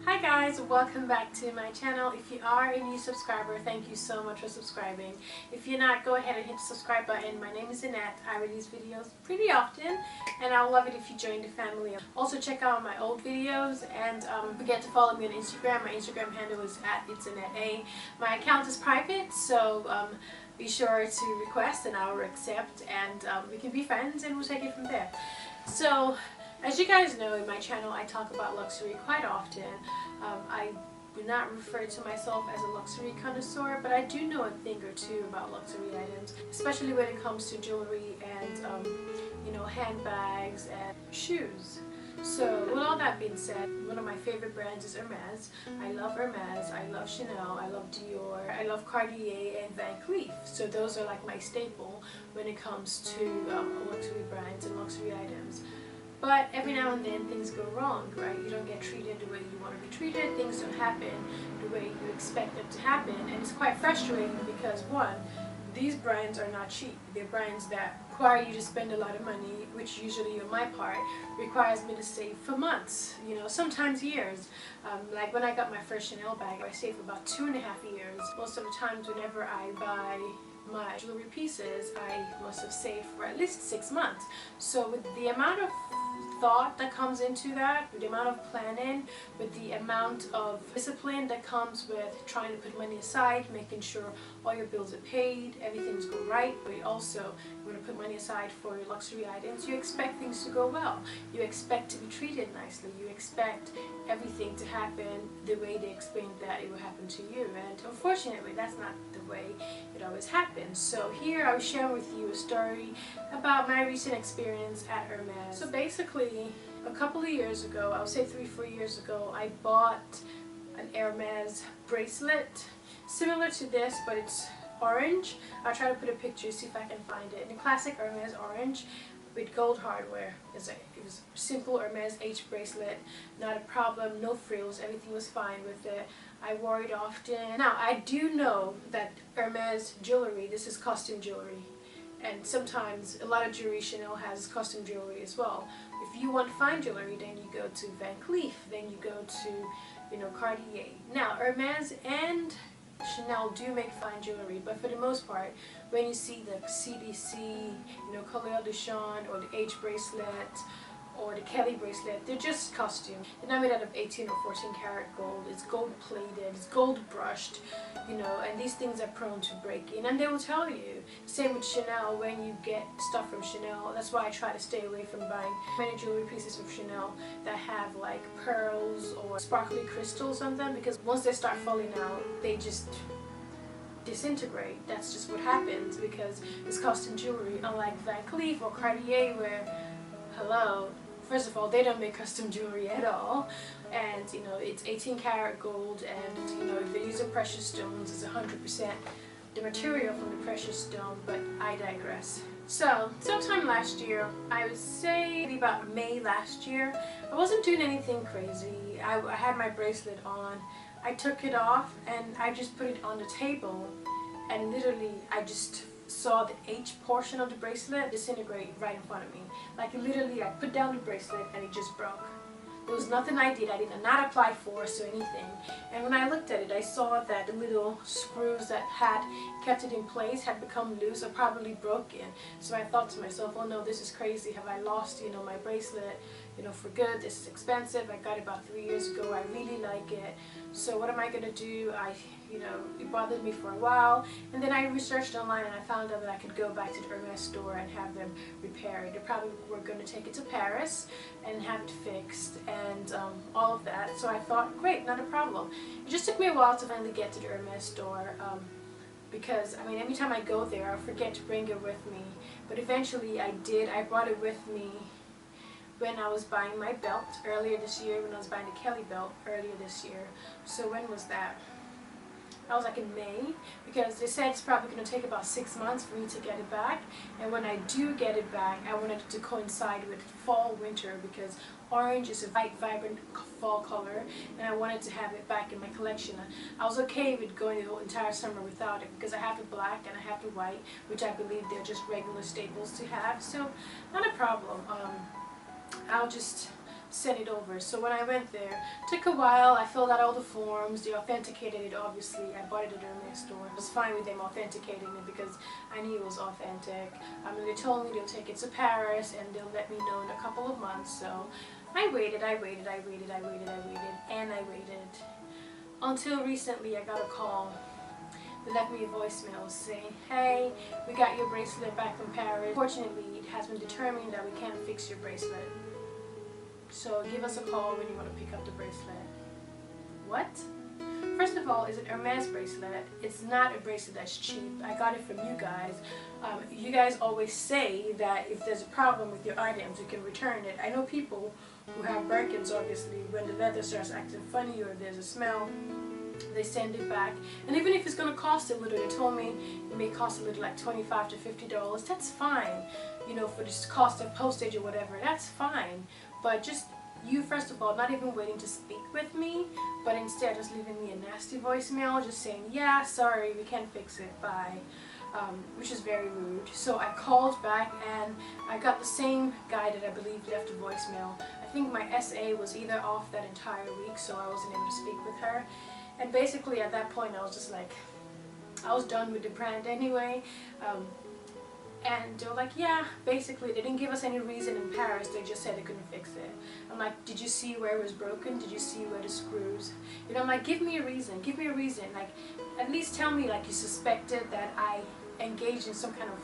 Hi guys, welcome back to my channel. If you are a new subscriber, thank you so much for subscribing. If you're not, go ahead and hit the subscribe button. My name is Annette. I release videos pretty often and I'll love it if you join the family. Also check out my old videos and don't forget to follow me on Instagram. My Instagram handle is @itsannette. My account is private, so be sure to request and I will accept, and we can be friends and we'll take it from there. So as you guys know, in my channel I talk about luxury quite often. I would not refer to myself as a luxury connoisseur, but I do know a thing or two about luxury items, especially when it comes to jewelry and handbags and shoes. So with all that being said, one of my favorite brands is Hermes. I love Hermes, I love Chanel, I love Dior, I love Cartier and Van Cleef. So those are like my staple when it comes to luxury brands and luxury items. But every now and then things go wrong, right? You don't get treated the way you want to be treated, things don't happen the way you expect them to happen, and it's quite frustrating because one, these brands are not cheap. They're brands that require you to spend a lot of money, which usually on my part requires me to save for months, sometimes years. Like when I got my first Chanel bag, I saved for about 2.5 years. Most of the times whenever I buy my jewelry pieces, I must have saved for at least 6 months. So with the amount of thought that comes into that, with the amount of planning, with the amount of discipline that comes with trying to put money aside, making sure all your bills are paid, everything's go right, but also you want to put money aside for your luxury items, you expect things to go well. You expect to be treated nicely. You expect everything to happen the way they explained that it would happen to you, and unfortunately that's not the way it always happens. So here I will share with you a story about my recent experience at Hermes. So basically, a couple of years ago, I would say 3-4 years ago, I bought an Hermes bracelet similar to this, but it's orange. I'll try to put a picture, see if I can find it. In the classic Hermes orange with gold hardware. It was a simple Hermes H bracelet, not a problem, no frills, everything was fine with it. I wore it often. Now I do know that Hermes jewelry, this is costume jewelry, and sometimes a lot of jewelry, Chanel has costume jewelry as well. If you want fine jewelry, then you go to Van Cleef, then you go to Cartier. Now Hermes and Chanel do make fine jewelry, but for the most part, when you see the CDC, Couleur de Chanel, or the H bracelet, or the Kelly bracelet, they're just costume. They're not made out of 18 or 14 karat gold. It's gold plated, it's gold brushed, and these things are prone to breaking. And they will tell you. Same with Chanel, when you get stuff from Chanel. That's why I try to stay away from buying many jewelry pieces from Chanel that have like pearls or sparkly crystals on them, because once they start falling out, they just disintegrate. That's just what happens because it's costume jewelry, unlike Van Cleef or Cartier, where, hello, first of all, they don't make custom jewelry at all, and it's 18 karat gold, and if they're using precious stones, it's 100% the material from the precious stone, but I digress. So sometime last year, I would say maybe about May last year, I wasn't doing anything crazy. I had my bracelet on, I took it off and I just put it on the table, and literally I just saw the H portion of the bracelet disintegrate right in front of me. Like literally I put down the bracelet and it just broke. There was nothing I did not apply force or anything. And when I looked at it, I saw that the little screws that had kept it in place had become loose or probably broken. So I thought to myself, oh no, this is crazy. Have I lost my bracelet for good? This is expensive. I got it about 3 years ago. I really like it. So what am I going to do? It bothered me for a while, and then I researched online and I found out that I could go back to the Hermes store and have them repaired. They probably were going to take it to Paris and have it fixed and all of that. So I thought, great, not a problem. It just took me a while to finally get to the Hermes store because every time I go there I forget to bring it with me, but eventually I did. I brought it with me when I was buying my belt earlier this year, when I was buying the Kelly belt earlier this year. So when was that? I was like in May, because they said it's probably going to take about 6 months for me to get it back, and when I do get it back, I wanted it to coincide with fall winter, because orange is a vibrant fall color, and I wanted to have it back in my collection. I was okay with going the whole entire summer without it, because I have the black and I have the white, which I believe they're just regular staples to have, so not a problem. I'll just send it over. So when I went there, it took a while. I filled out all the forms. They authenticated it, obviously. I bought it at a Hermes store. It was fine with them authenticating it because I knew it was authentic. They told me they'll take it to Paris and they'll let me know in a couple of months. So I waited, and I waited. Until recently I got a call. They left me a voicemail saying, hey, we got your bracelet back from Paris. Fortunately, it has been determined that we can't fix your bracelet. So give us a call when you want to pick up the bracelet. What? First of all, it's an Hermes bracelet. It's not a bracelet that's cheap. I got it from you guys. You guys always say that if there's a problem with your items, you can return it. I know people who have Birkins, obviously, when the leather starts acting funny or there's a smell, they send it back. And even if it's going to cost a little, they told me it may cost a little, like $25 to $50. That's fine. You know, for the cost of postage or whatever, that's fine. But just you, first of all, not even waiting to speak with me, but instead just leaving me a nasty voicemail, just saying, yeah, sorry, we can't fix it, bye. Which is very rude. So I called back and I got the same guy that I believe left a voicemail. I think my SA was either off that entire week, so I wasn't able to speak with her. And basically at that point I was just like, I was done with the brand anyway. And they were like, yeah, basically they didn't give us any reason in Paris, they just said they couldn't fix it. I'm like, did you see where it was broken? Did you see where the screws? You know, I'm like, give me a reason, like at least tell me like you suspected that I engaged in some kind of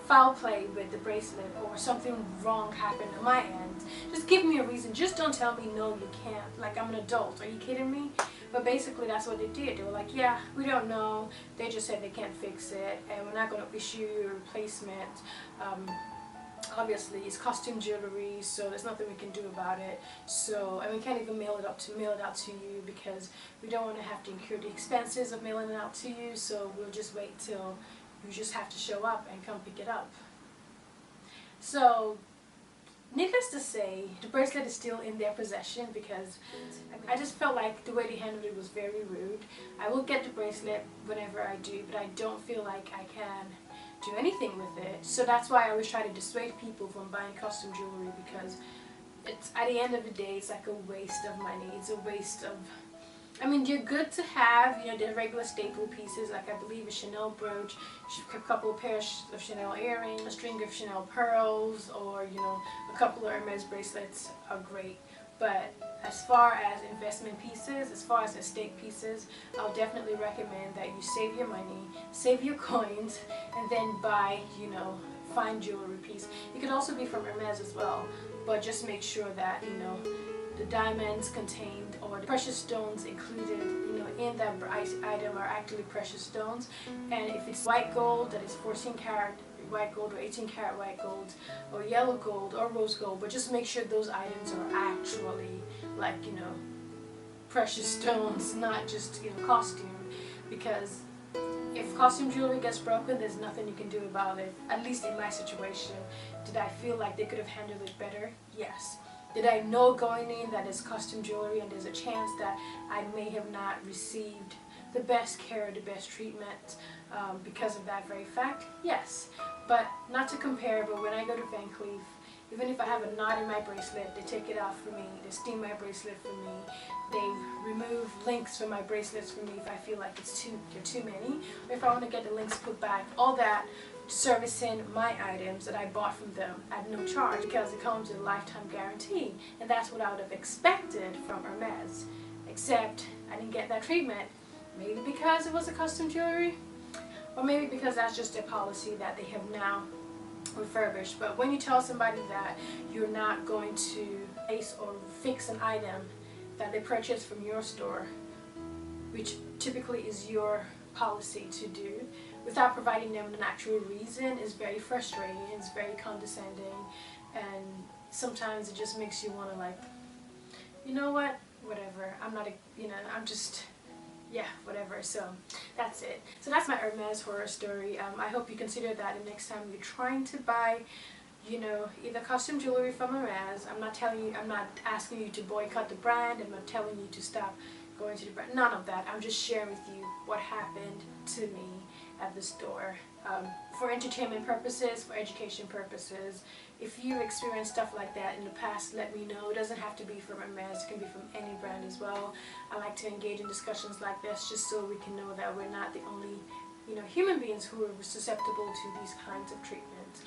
foul play with the bracelet or something wrong happened on my end. Just give me a reason, just don't tell me no you can't, like I'm an adult, are you kidding me? But basically that's what they did. They were like, yeah, we don't know, they just said they can't fix it and we're not going to issue you a replacement. Obviously it's costume jewelry, so there's nothing we can do about it. So, and we can't even mail it out to you because we don't want to have to incur the expenses of mailing it out to you, so we'll just wait till you just have to show up and come pick it up. So needless to say, the bracelet is still in their possession because I just felt like the way they handled it was very rude. I will get the bracelet whenever I do, but I don't feel like I can do anything with it. So that's why I always try to dissuade people from buying costume jewelry, because it's, at the end of the day, it's like a waste of money. It's a waste of, I mean, you're good to have, you know, the regular staple pieces, like I believe a Chanel brooch, a couple of pairs of Chanel earrings, a string of Chanel pearls, or, you know, a couple of Hermes bracelets are great. But as far as investment pieces, as far as estate pieces, I'll definitely recommend that you save your money, save your coins, and then buy, you know, fine jewelry piece. It could also be from Hermes as well, but just make sure that, you know, the diamonds contained or the precious stones included, you know, in that item are actually precious stones. And if it's white gold, that is 14 karat white gold or 18 karat white gold, or yellow gold or rose gold, but just make sure those items are actually, like, you know, precious stones, not just, you know, costume. Because if costume jewelry gets broken, there's nothing you can do about it. At least in my situation. Did I feel like they could have handled it better? Yes. Did I know going in that it's costume jewelry and there's a chance that I may have not received the best care, the best treatment because of that very fact? Yes. But not to compare, but when I go to Van Cleef, even if I have a knot in my bracelet, they take it out for me, they steam my bracelet for me, they remove links from my bracelets for me if I feel like they're too many, or if I want to get the links put back, all that servicing my items that I bought from them at no charge, because it comes with a lifetime guarantee, and that's what I would have expected from Hermes, except I didn't get that treatment. Maybe because it was a custom jewelry, or maybe because that's just their policy that they have now refurbished. But when you tell somebody that you're not going to place or fix an item that they purchased from your store, which typically is your policy to do, without providing them an actual reason, is very frustrating, it's very condescending, and sometimes it just makes you want to, like, you know what, whatever, I'm not a, you know, I'm just, yeah, whatever. So that's it. So that's my Hermes horror story. I hope you consider that the next time you're trying to buy, you know, either costume jewelry from Hermes. I'm not asking you to boycott the brand. I'm not telling you to stop going to the brand. None of that. I'm just sharing with you what happened to me at the store. For entertainment purposes, for education purposes, if you've experienced stuff like that in the past, let me know. It doesn't have to be from Hermes, it can be from any brand as well. I like to engage in discussions like this just so we can know that we're not the only, human beings who are susceptible to these kinds of treatments.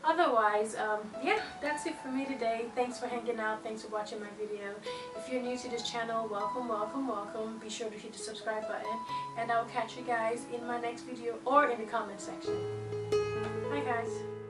Otherwise, yeah, that's it for me today. Thanks for hanging out. Thanks for watching my video. If you're new to this channel, welcome, welcome, welcome. Be sure to hit the subscribe button, and I'll catch you guys in my next video or in the comment section. Bye guys.